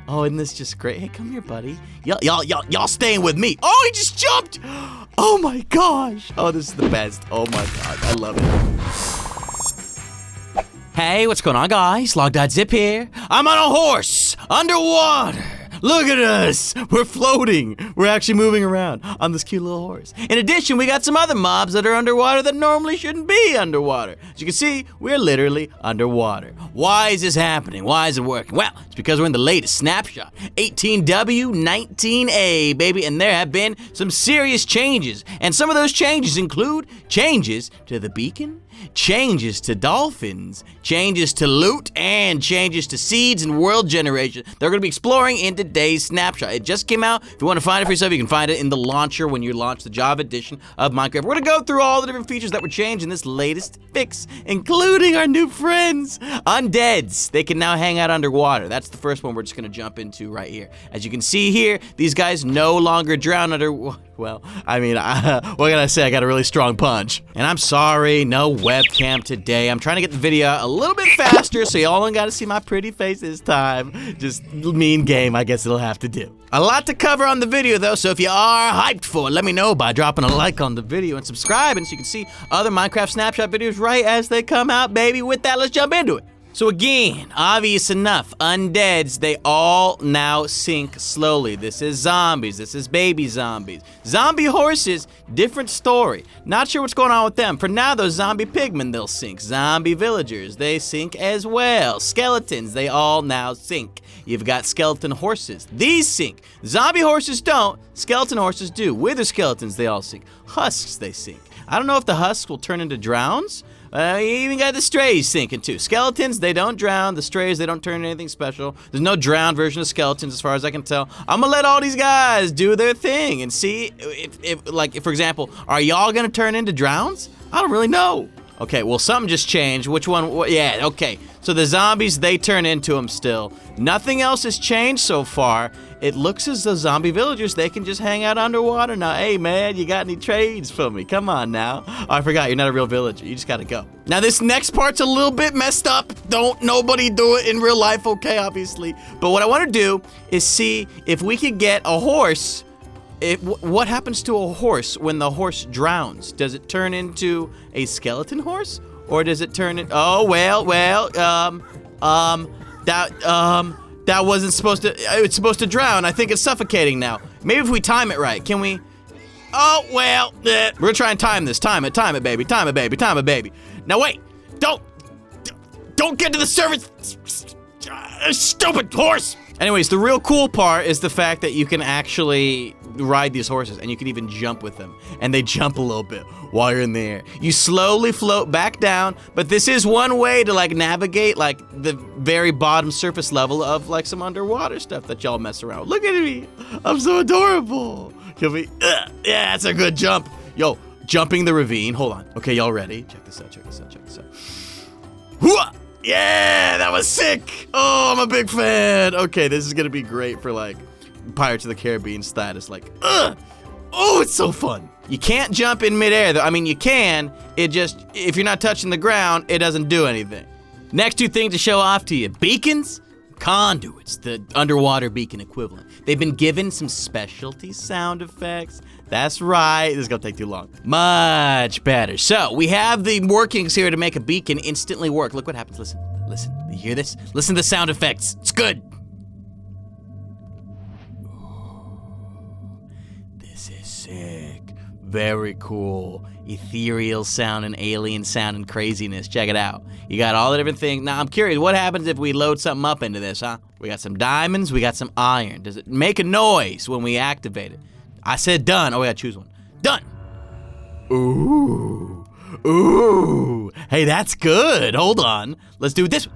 Oh, isn't this just great? Hey, come here, buddy. Y'all staying with me. Oh, he just jumped. Oh my gosh. Oh, this is the best. Oh my God, I love it. Hey, what's going on, guys? Logdotzip here. I'm on a horse, underwater. Look at us! We're floating! We're actually moving around on this cute little horse. In addition, we got some other mobs that are underwater that normally shouldn't be underwater. As you can see, we're literally underwater. Why is this happening? Why is it working? Well, it's because we're in the latest snapshot. 18W19A, baby, and there have been some serious changes. And some of those changes include changes to the beacon, changes to dolphins, changes to loot, and changes to seeds and world generation. They're going to be exploring in today's snapshot. It just came out. If you want to find it for yourself, you can find it in the launcher when you launch the Java edition of Minecraft. We're going to go through all the different features that were changed in this latest fix, including our new friends, Undeads. They can now hang out underwater. That's the first one we're just going to jump into right here. As you can see here, these guys no longer drown under... Well, I mean, what can I say? I got a really strong punch. And I'm sorry, no webcam today. I'm trying to get the video a little bit faster, so y'all don't got to see my pretty face this time. Just mean game, I guess it'll have to do. A lot to cover on the video, though, so if you are hyped for it, let me know by dropping a like on the video and subscribing so you can see other Minecraft Snapshot videos right as they come out, baby. With that, let's jump into it. So again, obvious enough, Undeads, they all now sink slowly. This is zombies, this is baby zombies. Zombie horses, different story. Not sure what's going on with them. For now, those zombie pigmen, they'll sink. Zombie villagers, they sink as well. Skeletons, they all now sink. You've got skeleton horses, these sink. Zombie horses don't, skeleton horses do. Wither skeletons, they all sink. Husks, they sink. I don't know if the husks will turn into drowns. You even got the strays sinking too. Skeletons, they don't drown. The strays, they don't turn into anything special. There's no drowned version of skeletons as far as I can tell. I'm gonna let all these guys do their thing and see if for example, are y'all gonna turn into drowns? I don't really know. Okay, well, something just changed. Which one? Yeah, okay. So the zombies, they turn into them still. Nothing else has changed so far. It looks as though zombie villagers, they can just hang out underwater now. Hey, man, you got any trades for me? Come on now. Oh, I forgot, you're not a real villager. You just gotta go. Now, this next part's a little bit messed up. Don't nobody do it in real life, okay, obviously. But what I want to do is see if we could get a horse. What happens to a horse when the horse drowns? Does it turn into a skeleton horse? Or does it turn in... Oh, that wasn't supposed to... It's supposed to drown. I think it's suffocating now. Maybe if we time it right. Can we... Oh, well... We're gonna try and time this. Time it, baby. Time it, baby. Time it, baby. Now, wait. Don't get to the surface. Stupid horse. Anyways, the real cool part is the fact that you can actually ride these horses and you can even jump with them. And they jump a little bit while you're in the air. You slowly float back down, but this is one way to like navigate like the very bottom surface level of like some underwater stuff that y'all mess around with. Look at me, I'm so adorable. Can we, yeah, that's a good jump. Yo, jumping the ravine, hold on. Okay, y'all ready? Check this out, check this out, check this out. Hooah! Yeah, that was sick. Oh, I'm a big fan. Okay, this is gonna be great for like Pirates of the Caribbean status. Like, oh, it's so fun. You can't jump in midair though. I mean, you can. It just, if you're not touching the ground, it doesn't do anything. Next two things to show off to you: beacons, conduits, the underwater beacon equivalent. They've been given some specialty sound effects. That's right, this is gonna take too long. Much better. So, we have the workings here to make a beacon instantly work. Look what happens, listen, listen. You hear this? Listen to the sound effects, it's good. This is sick, very cool. Ethereal sound and alien sound and craziness, check it out. You got all the different things. Now, I'm curious, what happens if we load something up into this, huh? We got some diamonds, we got some iron. Does it make a noise when we activate it? I said done. Oh, we gotta choose one. Done. Ooh. Ooh. Hey, that's good. Hold on. Let's do this one.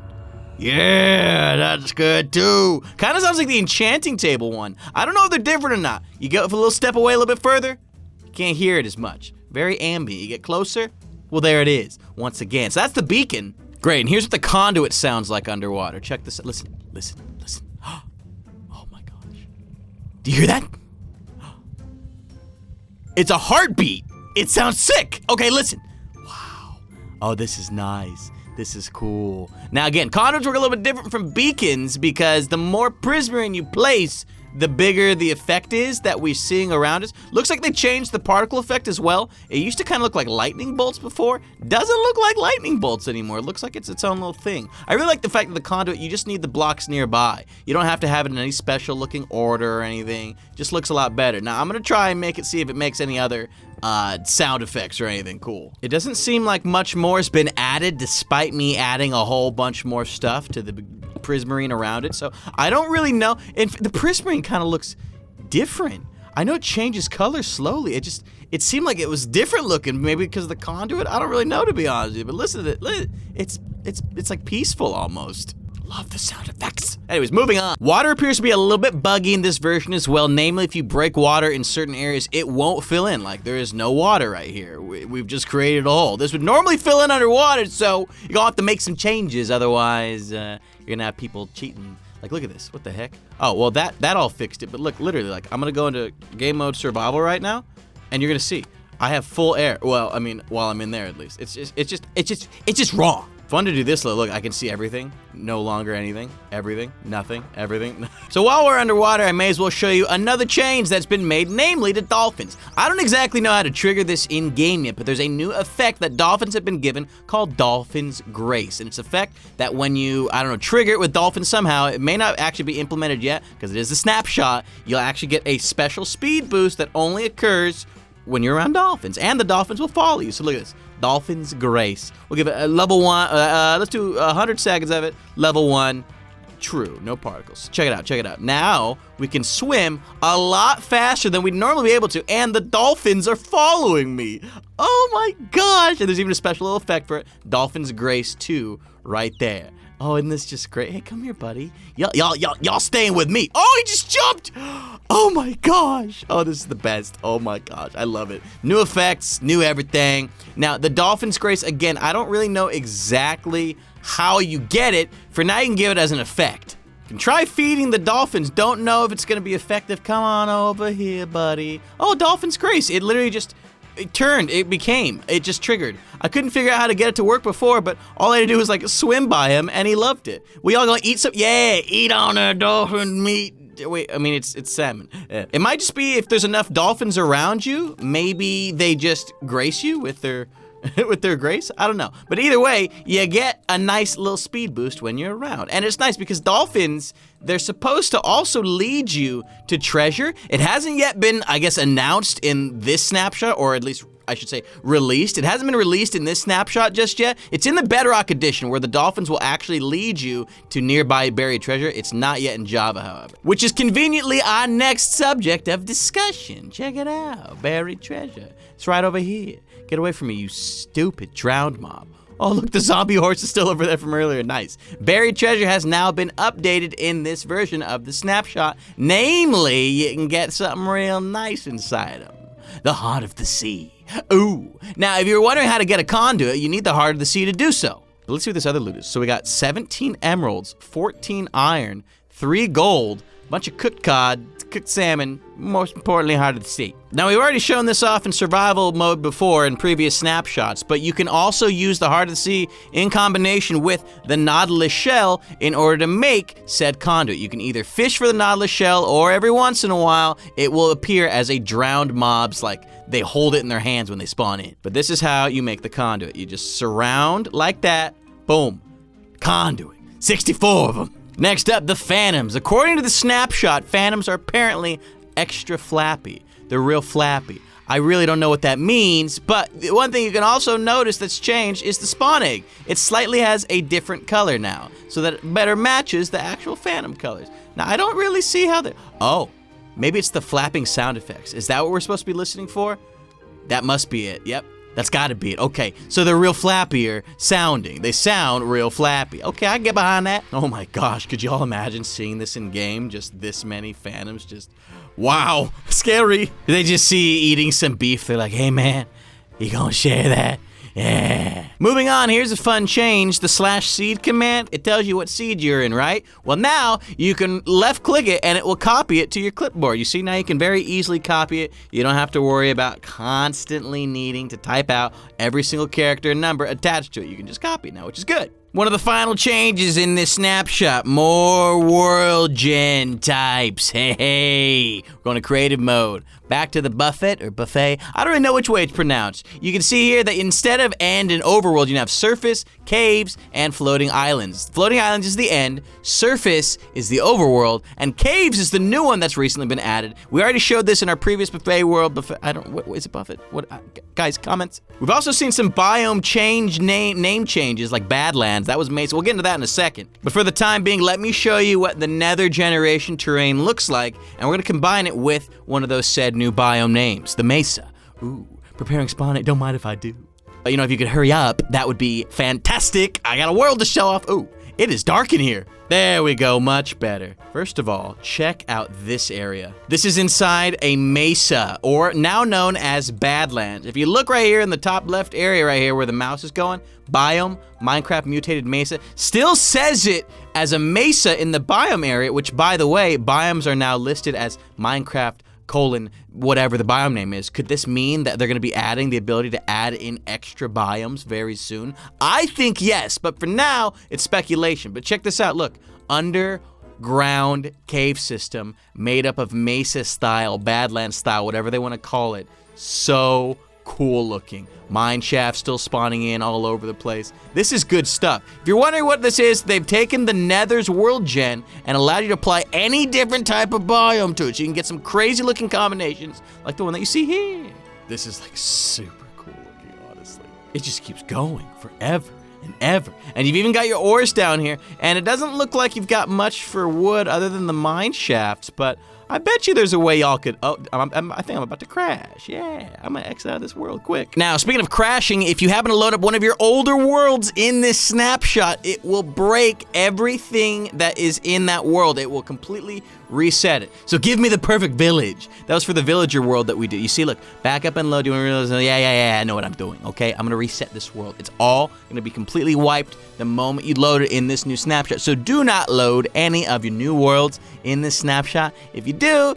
Yeah, that's good too. Kind of sounds like the enchanting table one. I don't know if they're different or not. You go a little step away a little bit further, you can't hear it as much. Very ambient. You get closer, well, there it is. Once again. So that's the beacon. Great, and here's what the conduit sounds like underwater. Check this out. Listen, listen, listen. Oh my gosh. Do you hear that? It's a heartbeat. It sounds sick. Okay, listen. Wow. Oh, this is nice. This is cool. Now again, conduits work a little bit different from beacons because the more prismarine you place, the bigger the effect is that we're seeing around us. Looks like they changed the particle effect as well. It used to kind of look like lightning bolts before. Doesn't look like lightning bolts anymore. It looks like it's its own little thing. I really like the fact that the conduit, you just need the blocks nearby. You don't have to have it in any special looking order or anything. Just looks a lot better. Now I'm gonna try and make it, see if it makes any other sound effects or anything cool. It doesn't seem like much more has been added despite me adding a whole bunch more stuff to the prismarine around it, so I don't really know. And the prismarine kind of looks different. I know it changes color slowly. It seemed like it was different looking, maybe because of the conduit. I don't really know, to be honest with you, but listen to it. It's like peaceful almost. Love the sound effects. Anyways, moving on. Water appears to be a little bit buggy in this version as well. Namely, if you break water in certain areas, it won't fill in. Like, there is no water right here. We've just created a hole. This would normally fill in underwater, so you're gonna have to make some changes. Otherwise, you're gonna have people cheating. Like, look at this. What the heck? Oh, well, that all fixed it. But look, literally, like, I'm gonna go into game mode survival right now, and you're gonna see I have full air. Well, I mean, while I'm in there at least. It's just wrong. Fun to do this though. Look, I can see everything. No longer anything. Everything. Nothing. Everything. So while we're underwater, I may as well show you another change that's been made, namely to dolphins. I don't exactly know how to trigger this in game yet, but there's a new effect that dolphins have been given called Dolphin's Grace. And it's an effect that when you, I don't know, trigger it with dolphins somehow, it may not actually be implemented yet because it is a snapshot. You'll actually get a special speed boost that only occurs when you're around dolphins, and the dolphins will follow you. So look at this. Dolphin's Grace. We'll give it a level 1. Let's do 100 seconds of it. Level 1. True. No particles. Check it out. Check it out. Now we can swim a lot faster than we'd normally be able to, and the dolphins are following me. Oh my gosh. And there's even a special little effect for it. Dolphin's Grace 2 right there. Oh, isn't this just great? Hey, come here, buddy. Y'all staying with me. Oh, he just jumped. Oh my gosh. Oh, this is the best. Oh my gosh. I love it. New effects, new everything. Now, the Dolphin's Grace, again, I don't really know exactly how you get it. For now, you can give it as an effect. You can try feeding the dolphins. Don't know if it's going to be effective. Come on over here, buddy. Oh, Dolphin's Grace. It literally just... It just triggered. I couldn't figure out how to get it to work before, but all I had to do was like swim by him and he loved it. We all gonna eat some, yeah, eat on the dolphin meat. Wait, I mean, it's salmon. Yeah. It might just be if there's enough dolphins around you, maybe they just grace you with their with their grace. I don't know. But either way, you get a nice little speed boost when you're around. And it's nice because dolphins, they're supposed to also lead you to treasure. It hasn't yet been, I guess, announced in this snapshot, or at least I should say released. It hasn't been released in this snapshot just yet. It's in the Bedrock edition where the dolphins will actually lead you to nearby buried treasure. It's not yet in Java, however, which is conveniently our next subject of discussion. Check it out, buried treasure. It's right over here. Get away from me, you stupid drowned mob. Oh, look, the zombie horse is still over there from earlier. Nice. Buried treasure has now been updated in this version of the snapshot. Namely, you can get something real nice inside them. The heart of the sea. Ooh. Now, if you're wondering how to get a conduit, you need the heart of the sea to do so. But let's see what this other loot is. So we got 17 emeralds, 14 iron, 3 gold, a bunch of cooked cod, cooked salmon, most importantly, heart of the sea. Now, we've already shown this off in survival mode before in previous snapshots, but you can also use the heart of the sea in combination with the nautilus shell in order to make said conduit. You can either fish for the nautilus shell, or every once in a while, it will appear as a drowned mob's, like, they hold it in their hands when they spawn in. But this is how you make the conduit. You just surround like that, boom, conduit, 64 of them. Next up, the phantoms. According to the snapshot, phantoms are apparently extra flappy. They're real flappy. I really don't know what that means, but one thing you can also notice that's changed is the spawn egg. It slightly has a different color now, so that it better matches the actual phantom colors. Now, I don't really see how they... Oh, maybe it's the flapping sound effects. Is that what we're supposed to be listening for? That must be it. Yep. That's gotta be it. Okay, so they're real flappier sounding. They sound real flappy. Okay, I can get behind that. Oh my gosh, could you all imagine seeing this in game? Just this many phantoms, just, wow, scary. They just see you eating some beef. They're like, hey man, you gonna share that? Yeah. Moving on, here's a fun change. The /seed command, it tells you what seed you're in, right? Well, now you can left click it and it will copy it to your clipboard. You see, now you can very easily copy it. You don't have to worry about constantly needing to type out every single character and number attached to it. You can just copy it now, which is good. One of the final changes in this snapshot, more world gen types. Hey, we're going to creative mode. Back to the buffet or buffet. I don't really know which way it's pronounced. You can see here that instead of end and overworld, you can have surface, caves, and floating islands. Floating islands is the end, surface is the overworld, and caves is the new one that's recently been added. We already showed this in our previous buffet world. What is it, buffet? What, guys, comments? We've also seen some biome change name changes like Badlands. That was Mesa. We'll get into that in a second. But for the time being, let me show you what the Nether generation terrain looks like, and we're gonna combine it with one of those said new biome names, the Mesa. Ooh, preparing spawn it, don't mind if I do. You know, if you could hurry up, that would be fantastic. I got a world to show off. Ooh, it is dark in here. There we go, much better. First of all, check out this area. This is inside a mesa, or now known as Badlands. If you look right here in the top left area right here where the mouse is going, biome, Minecraft mutated mesa, still says it as a mesa in the biome area, which by the way, biomes are now listed as Minecraft whatever the biome name is. Could this mean that they're gonna be adding the ability to add in extra biomes very soon? I think yes, but for now, it's speculation. But check this out, look, underground cave system made up of mesa style, Badlands style, whatever they wanna call it. So cool looking. Mine shafts still spawning in all over the place. This is good stuff. If you're wondering what this is, they've taken the Nether's world gen and allowed you to apply any different type of biome to it. So you can get some crazy looking combinations like the one that you see here. This is like super cool looking, honestly. It just keeps going forever and ever. And you've even got your ores down here, and it doesn't look like you've got much for wood other than the mine shafts, but I bet you there's a way y'all could, I think I'm about to crash. Yeah, I'm gonna exit out of this world quick. Now, speaking of crashing, if you happen to load up one of your older worlds in this snapshot, it will break everything that is in that world. It will completely reset it. So give me the perfect village. That was for the villager world that we did. You see, look, back up and load, you wanna realize, yeah, I know what I'm doing, okay? I'm gonna reset this world. It's all gonna be completely wiped the moment you load it in this new snapshot. So do not load any of your new worlds in this snapshot. If you do,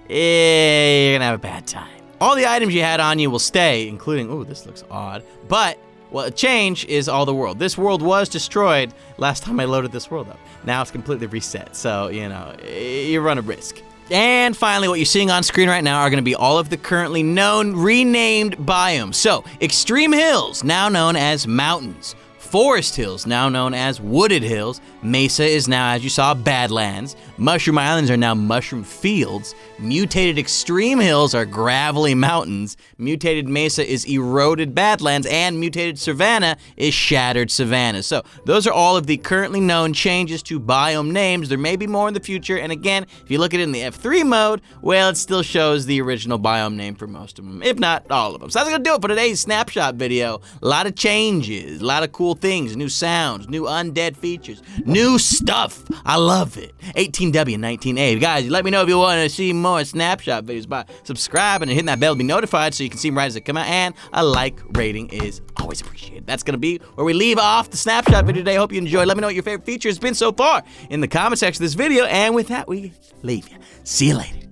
you're gonna have a bad time. All the items you had on you will stay, including, ooh, this looks odd, but what change is all the world. This world was destroyed last time I loaded this world up. Now it's completely reset, so, you know, you run a risk. And finally, what you're seeing on screen right now are gonna be all of the currently known renamed biomes. So, extreme hills, now known as mountains. Forest hills, now known as wooded hills. Mesa is now, as you saw, Badlands. Mushroom islands are now mushroom fields. Mutated extreme hills are gravelly mountains. Mutated mesa is eroded Badlands, and mutated savanna is shattered savanna. So those are all of the currently known changes to biome names. There may be more in the future, and again, if you look at it in the F3 mode, well, it still shows the original biome name for most of them, if not all of them. So that's gonna do it for today's snapshot video. A lot of changes, a lot of cool things, new sounds, new undead features, new stuff. I love it. 18W19A. Guys, let me know if you want to see more snapshot videos by subscribing and hitting that bell to be notified so you can see them right as they come out, and a like rating is always appreciated. That's gonna be where we leave off the snapshot video today. Hope you enjoyed. Let me know what your favorite feature has been so far in the comment section of this video, and with that, we leave you. See you later.